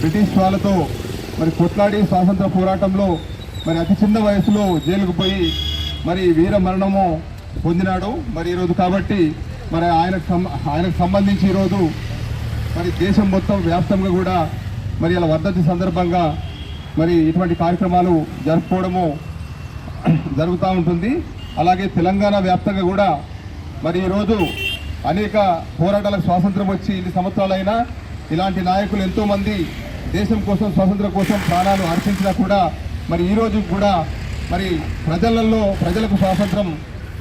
British వాళ్ళతో మరి కొట్లాడి స్వాతంత్ర పోరాటంలో మరి అతి చిన్న వయసులో జైలుకు పోయి మరి వీర మరణము పొందినాడు. మరి ఈరోజు కాబట్టి మరి ఆయనకు సంబంధించి ఈరోజు మరి దేశం మొత్తం వ్యాప్తంగా కూడా మరి ఇలా వర్ధంతి సందర్భంగా మరి ఇటువంటి కార్యక్రమాలు జరుపుకోవడము జరుగుతూ ఉంటుంది. అలాగే తెలంగాణ వ్యాప్తంగా కూడా మరి ఈరోజు అనేక పోరాటాలకు స్వాతంత్రం వచ్చి ఇన్ని సంవత్సరాలైనా ఇలాంటి నాయకులు ఎంతోమంది దేశం కోసం స్వాతంత్రం కోసం ప్రాణాలు అర్పించినా కూడా మరి ఈరోజు కూడా మరి ప్రజలకు స్వాతంత్రం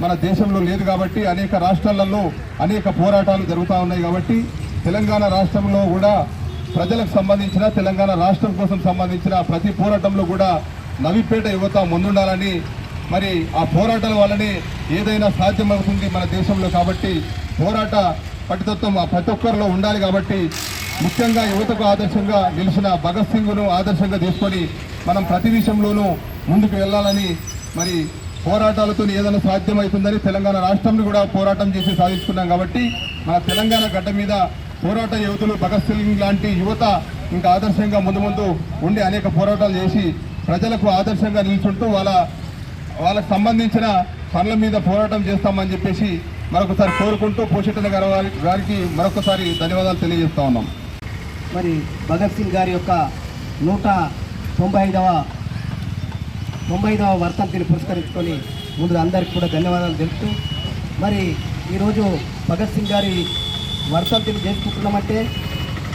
మన దేశంలో లేదు కాబట్టి అనేక రాష్ట్రాలలో అనేక పోరాటాలు జరుగుతూ ఉన్నాయి. కాబట్టి తెలంగాణ రాష్ట్రంలో కూడా ప్రజలకు సంబంధించిన తెలంగాణ రాష్ట్రం కోసం సంబంధించిన ప్రతి పోరాటంలో కూడా నవీపేట యువత ముందుండాలని మరి ఆ పోరాటాల వల్లనే ఏదైనా సాధ్యమవుతుంది మన దేశంలో. కాబట్టి పోరాట పట్టుతత్వం ప్రతి ఒక్కరిలో ఉండాలి. కాబట్టి ముఖ్యంగా యువతకు ఆదర్శంగా నిలిచిన భగత్ సింగ్ను ఆదర్శంగా తీసుకొని మనం ప్రతి విషయంలోనూ ముందుకు వెళ్ళాలని మరి పోరాటాలతో ఏదైనా సాధ్యమవుతుందని తెలంగాణ రాష్ట్రంలో కూడా పోరాటం చేసి సాధించుకున్నాం. కాబట్టి మన తెలంగాణ గడ్డ మీద పోరాట యువతులు భగత్ సింగ్ లాంటి యువత ఇంకా ఆదర్శంగా ముందు ఉండి అనేక పోరాటాలు చేసి ప్రజలకు ఆదర్శంగా నిల్చుంటూ వాళ్ళకు సంబంధించిన పనుల మీద పోరాటం చేస్తామని చెప్పేసి మరొకసారి కోరుకుంటూ పోషిటన గారికి మరొకసారి ధన్యవాదాలు తెలియజేస్తా ఉన్నాం. మరి భగత్ సింగ్ గారి యొక్క 195వ వర్ధంతిని పురస్కరించుకొని ముందు అందరికీ కూడా ధన్యవాదాలు తెలుపుతూ మరి ఈరోజు భగత్ సింగ్ గారి వర్ధంతిని చేసుకుంటున్నామంటే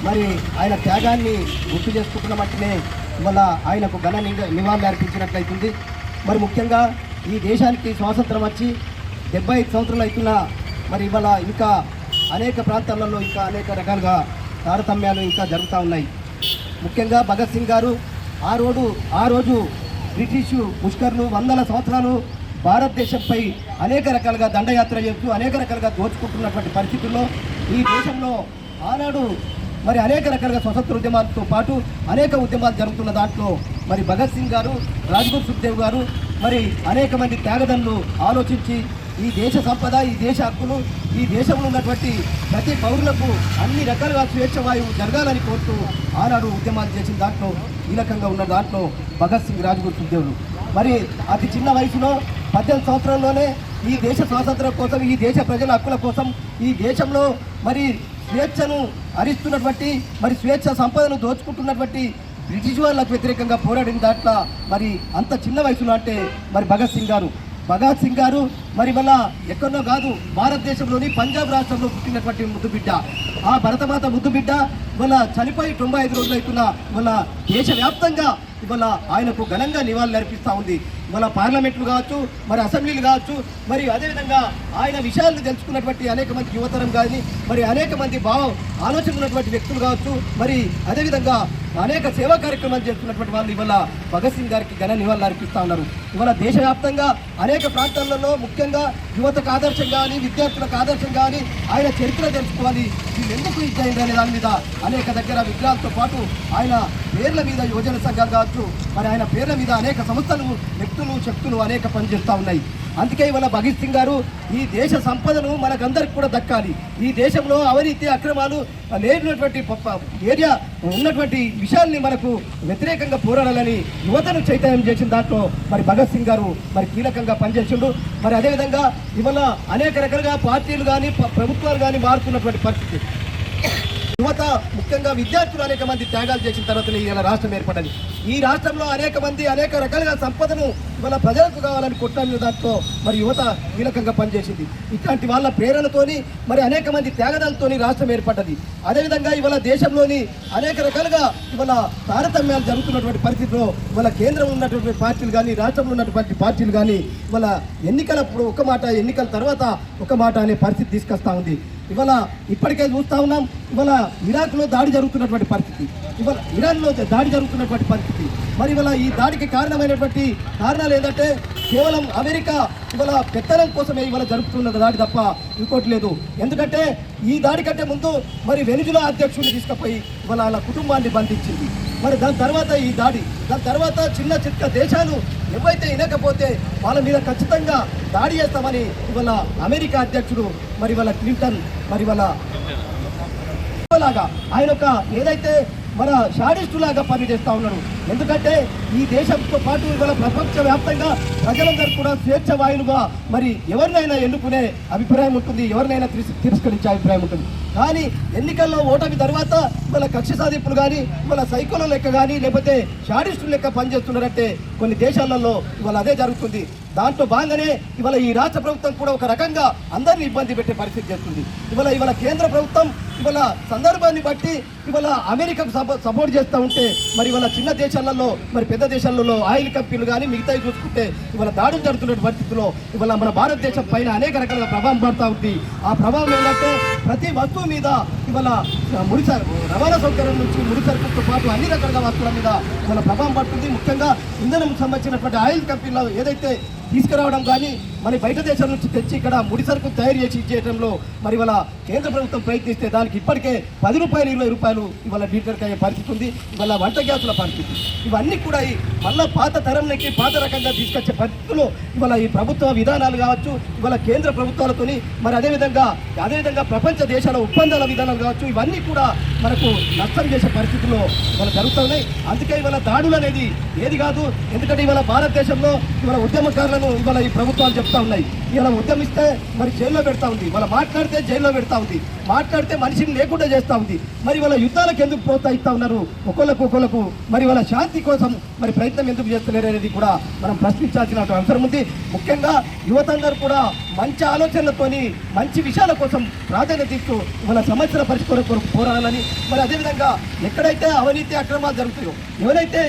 మరి ఆయన త్యాగాన్ని గుర్తు చేసుకుంటున్నామంటేనే ఇవాళ ఆయనకు ఘన నివాళులు అర్పించినట్లయితుంది. మరి ముఖ్యంగా ఈ దేశానికి స్వాతంత్రం వచ్చి 75 సంవత్సరాలు అవుతున్నా మరి ఇవాళ ఇంకా అనేక ప్రాంతాలలో ఇంకా అనేక రకాలుగా తారతమ్యాలు ఇంకా జరుగుతూ ఉన్నాయి. ముఖ్యంగా భగత్ సింగ్ గారు ఆ రోజు బ్రిటిషు ముష్కర్లు వందల సంవత్సరాలు భారతదేశంపై అనేక రకాలుగా దండయాత్ర చేస్తూ అనేక రకాలుగా దోచుకుంటున్నటువంటి పరిస్థితుల్లో ఈ దేశంలో ఆనాడు మరి అనేక రకాలుగా స్వతంత్ర ఉద్యమాలతో పాటు అనేక ఉద్యమాలు జరుగుతున్న దాంట్లో మరి భగత్ సింగ్ గారు, రాజ్గురు సుఖ్దేవ్ గారు మరి అనేక మంది త్యాగదనులు ఆలోచించి ఈ దేశ సంపద, ఈ దేశ హక్కులు, ఈ దేశంలో ఉన్నటువంటి ప్రతి పౌరులకు అన్ని రకాలుగా స్వేచ్ఛ వాయువు జరగాలని కోరుతూ ఆనాడు ఉద్యమాలు చేసిన దాంట్లో కీలకంగా ఉన్న దాంట్లో భగత్ సింగ్, రాజ్గురు సుఖ్దేవులు మరి అతి చిన్న వయసులో 18 సంవత్సరాల్లోనే ఈ దేశ స్వాతంత్రం కోసం, ఈ దేశ ప్రజల హక్కుల కోసం, ఈ దేశంలో మరి స్వేచ్ఛను హరిస్తున్నటువంటి మరి స్వేచ్ఛ సంపదను దోచుకుంటున్నటువంటి బ్రిటిష్ వాళ్ళకు వ్యతిరేకంగా పోరాడిన దాంట్లో మరి అంత చిన్న వయసులో అంటే మరి భగత్ సింగ్ గారు మరి వల్ల ఎక్కడో కాదు భారతదేశంలోని పంజాబ్ రాష్ట్రంలో పుట్టినటువంటి ముద్దుబిడ్డ. ఆ భరతమాత ముద్దుబిడ్డ ఇవాళ చనిపోయి 95 రోజులు అవుతున్న ఇవాళ దేశవ్యాప్తంగా ఇవాళ ఆయనకు ఘనంగా నివాళులు అర్పిస్తూ ఉంది. ఇవాళ పార్లమెంట్లు కావచ్చు, మరి అసెంబ్లీలు కావచ్చు, మరి అదేవిధంగా ఆయన విషయాలను తెలుసుకున్నటువంటి అనేక మంది యువతరం కానీ మరి అనేక మంది ఆలోచన ఉన్నటువంటి వ్యక్తులు కావచ్చు, మరి అదేవిధంగా అనేక సేవా కార్యక్రమాలు చేస్తున్నటువంటి వాళ్ళు ఇవాళ భగత్ సింగ్ గారికి ఘన నివాళులు అర్పిస్తూ ఉన్నారు. ఇవాళ దేశవ్యాప్తంగా అనేక ప్రాంతాలలో ముఖ్యంగా యువతకు ఆదర్శం కానీ, విద్యార్థులకు ఆదర్శం కానీ ఆయన చరిత్ర తెలుసుకోవాలి, వీళ్ళు ఎందుకు ఇచ్చాయండి అనే దాని మీద అనేక దగ్గర విగ్రహాలతో పాటు ఆయన పేర్ల మీద యువజన సంఘాలు కావచ్చు, మరి ఆయన పేర్ల మీద అనేక సంస్థలు, వ్యక్తులు, శక్తులు అనేక పనిచేస్తూ ఉన్నాయి. అందుకే ఇవాళ భగత్ సింగ్ గారు ఈ దేశ సంపదను మనకందరికి కూడా దక్కాలి, ఈ దేశంలో అవినీతి అక్రమాలు లేనటువంటి ఏరియా ఉన్నటువంటి విషయాల్ని మనకు వ్యతిరేకంగా పోరాడాలని యువతను చైతన్యం చేసిన దాంట్లో మరి భగత్ సింగ్ గారు మరి కీలకంగా పనిచేసిండు. మరి అదేవిధంగా ఇవాళ అనేక రకాలుగా పార్టీలు కానీ ప్రభుత్వాలు కానీ మారుతున్నటువంటి పరిస్థితి. యువత ముఖ్యంగా విద్యార్థులు అనేక మంది త్యాగాలు చేసిన తర్వాతనే ఇలా రాష్ట్రం ఏర్పడింది. ఈ రాష్ట్రంలో అనేక మంది అనేక రకాలుగా సంపదను ఇవాళ ప్రజలకు కావాలని కొట్టాలని దాంట్లో మరి యువత కీలకంగా పనిచేసింది. ఇట్లాంటి వాళ్ళ ప్రేరణతోని మరి అనేక మంది త్యాగదాలతోని రాష్ట్రం ఏర్పడ్డది. అదేవిధంగా ఇవాళ దేశంలోని అనేక రకాలుగా ఇవాళ తారతమ్యాలు జరుగుతున్నటువంటి పరిస్థితిలో ఇవాళ కేంద్రంలో ఉన్నటువంటి పార్టీలు కానీ, రాష్ట్రంలో ఉన్నటువంటి పార్టీలు కానీ ఇవాళ ఎన్నికలప్పుడు ఒక మాట, ఎన్నికల తర్వాత ఒక మాట అనే పరిస్థితి తీసుకొస్తా ఉంది. ఇవాళ ఇప్పటికే చూస్తూ ఉన్నాం, ఇవాళ ఇరాక్లో దాడి జరుగుతున్నటువంటి పరిస్థితి, ఇవాళ ఇరాన్లో దాడి జరుగుతున్నటువంటి పరిస్థితి. మరి ఇవాళ ఈ దాడికి కారణమైనటువంటి కారణాలు ఏంటంటే కేవలం అమెరికా ఇవాళ పెత్తనం కోసమే ఇవాళ జరుగుతున్న దాడి తప్ప ఇంకోటి లేదు. ఎందుకంటే ఈ దాడి కంటే ముందు మరి వెనుజులా అధ్యక్షుడిని తీసుకుపోయి ఇవాళ వాళ్ళ కుటుంబాన్ని బంధించింది. మరి దాని తర్వాత ఈ దాడి, దాని తర్వాత చిన్న చిన్న దేశాలు ఎవరైతే వినకపోతే వాళ్ళ మీద ఖచ్చితంగా దాడి చేస్తామని ఇవాళ అమెరికా అధ్యక్షుడు మరి వాళ్ళ క్లింటన్ మరి వాళ్ళ లాగా ఆయన ఒక ఏదైతే మన షాడిస్టులాగా పనిచేస్తూ ఉన్నాడు. ఎందుకంటే ఈ దేశంతో పాటు ఇవాళ ప్రపంచవ్యాప్తంగా ప్రజలందరూ కూడా స్వేచ్ఛ వాయులుగా మరి ఎవరినైనా ఎన్నుకునే అభిప్రాయం ఉంటుంది, ఎవరినైనా తిరస్కరించే అభిప్రాయం ఉంటుంది. కానీ ఎన్నికల్లో ఓటమి తర్వాత ఇవాళ కక్ష సాధింపులు కానీ ఇవాళ సైకోల లెక్క కానీ లేకపోతే షాడిస్టుల లెక్క పనిచేస్తున్నారంటే కొన్ని దేశాలలో ఇవాళ అదే జరుగుతుంది. దాంట్లో భాగంగానే ఇవాళ ఈ రాష్ట్ర ప్రభుత్వం కూడా ఒక రకంగా అందరినీ ఇబ్బంది పెట్టే పరిస్థితి చేస్తుంది. ఇవాళ కేంద్ర ప్రభుత్వం ఇవాళ సందర్భాన్ని బట్టి ఇవాళ అమెరికాకు సపోర్ట్ చేస్తూ ఉంటే మరి ఇవాళ చిన్న దేశాలలో మరి పెద్ద దేశాలలో ఆయిల్ కంపెనీలు కానీ మిగతాయి చూసుకుంటే ఇవాళ దాడులు జరుగుతున్న పరిస్థితుల్లో ఇవాళ మన భారతదేశం పైన అనేక రకాల ప్రభావం పడుతూ ఉంది. ఆ ప్రభావం ఏంటంటే ప్రతి వస్తువు మీద ఇవాళ రవాణా సౌకర్యం నుంచి ముడి సరుకులతో పాటు అన్ని రకాల వస్తువుల మీద ఇవాళ ప్రభావం పడుతుంది. ముఖ్యంగా ఇంధనం సంబంధించినటువంటి ఆయిల్ కంపెనీలు ఏదైతే తీసుకురావడం కానీ మరి బయట దేశాల నుంచి తెచ్చి ఇక్కడ ముడి సరుకు తయారు చేసి ఇచ్చేయడంలో మరి ఇవాళ కేంద్ర ప్రభుత్వం ప్రయత్నిస్తే దానికి ఇప్పటికే 10 రూపాయలు 20 రూపాయలు ఇవాళ లీటర్కి అయ్యే పరిస్థితి ఉంది. ఇవాళ వంట గ్యాసుల పరిస్థితి ఇవన్నీ కూడా మళ్ళీ పాత తరంలోకి పాత రకంగా తీసుకొచ్చే పరిస్థితుల్లో ఇవాళ ఈ ప్రభుత్వ విధానాలు కావచ్చు, ఇవాళ కేంద్ర ప్రభుత్వాలతోని మరి అదేవిధంగా ప్రపంచ దేశాల ఒప్పందాల విధానాలు కావచ్చు, ఇవన్నీ కూడా మనకు నష్టం చేసే పరిస్థితుల్లో ఇవాళ జరుగుతున్నాయి. అందుకే ఇవాళ దాడులు అనేది ఏది కాదు. ఎందుకంటే ఇవాళ భారతదేశంలో ఇవాళ ఉద్యమకారులను ఇవాళ ఈ ప్రభుత్వాలు చెప్తా ఉన్నాయి. ఇలా ఉద్యమిస్తే మరి జైల్లో పెడతా ఉంది, వాళ్ళ మాట్లాడితే జైల్లో పెడతా ఉంది, మాట్లాడితే మనిషిని లేకుండా చేస్తూ ఉంది. మరి వాళ్ళ యుద్ధాలకు ఎందుకు ప్రోత్సహిస్తూ ఉన్నారు, ఒకళ్ళకు మరి వాళ్ళ శాంతి కోసం మరి ప్రయత్నం ఎందుకు చేస్తున్నారు అనేది కూడా మనం ప్రశ్నించాల్సిన అవసరం ఉంది. ముఖ్యంగా యువతందరూ కూడా మంచి ఆలోచనలతోని మంచి విషయాల కోసం ప్రాధాన్యత ఇస్తూ వాళ్ళ సమస్యల పరిష్కారం కొరకు పోరాడాలని, మరి అదేవిధంగా ఎక్కడైతే అవినీతి అక్రమాలు జరుగుతాయో,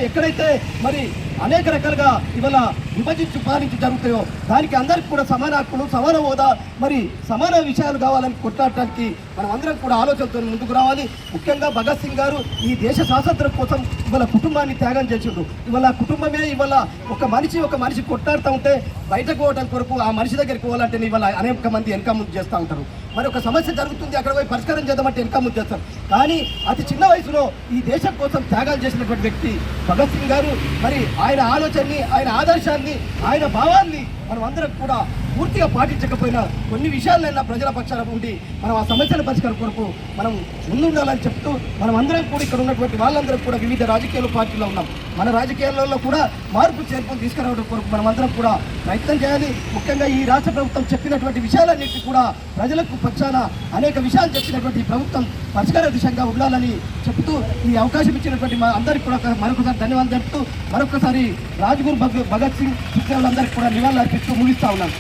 ఎక్కడైతే మరి అనేక రకాలుగా ఇవాళ విభజించి పాలించి జరుగుతాయో దానికి అందరికీ కూడా సమాన హక్కులు, సమాన హోదా, మరి సమాన విషయాలు కావాలని కొట్లాడటానికి మనం అందరం కూడా ఆలోచనతో ముందుకు రావాలి. ముఖ్యంగా భగత్ సింగ్ గారు ఈ దేశ స్వాతంత్రం కోసం ఇవాళ కుటుంబాన్ని త్యాగం చేసిండు. ఇవాళ కుటుంబమే ఇవాళ ఒక మనిషి కొట్లాడుతూ ఉంటే బయటకు పోవడం కొరకు ఆ మనిషి దగ్గరికి పోవాలంటే ఇవాళ అనేక మంది వెనక ముందు చేస్తూ ఉంటారు. మరి ఒక సమస్య జరుగుతుంది, అక్కడ పోయి పరిష్కారం చేద్దామంటే వెనక ముందు చేస్తారు. కానీ అతి చిన్న వయసులో ఈ దేశం కోసం త్యాగాలు చేసినటువంటి వ్యక్తి భగత్ సింగ్ గారు. మరి ఆయన ఆలోచనని, ఆయన ఆదర్శాన్ని, ఆయన భావాన్ని మనం అందరం కూడా పూర్తిగా పాటించకపోయినా కొన్ని విషయాలైనా ప్రజల పక్షాన ఉండి మనం ఆ సమస్యల పరిష్కారం కొరకు మనం ముందుండాలని చెప్తూ మనం అందరం కూడా ఇక్కడ ఉన్నటువంటి వాళ్ళందరం కూడా వివిధ రాజకీయ పార్టీలో ఉన్నాం. మన రాజకీయాలలో కూడా మార్పు చేర్పులు తీసుకురావడం కొరకు మనం అందరం కూడా ప్రయత్నం చేయాలి. ముఖ్యంగా ఈ రాష్ట్ర ప్రభుత్వం చెప్పినటువంటి విషయాలన్నింటినీ కూడా ప్రజలకు పక్షాన అనేక విషయాలు చెప్పినటువంటి ప్రభుత్వం పరిష్కార దిశగా ఉండాలని చెప్తూ ఈ అవకాశం ఇచ్చినటువంటి మా అందరికీ కూడా మరొకసారి ధన్యవాదాలు చెప్తూ మరొకసారి రాజ్గురు భగత్ సింగ్ అందరికీ కూడా నివాళులు అర్పిస్తూ ముగిస్తా ఉన్నాను.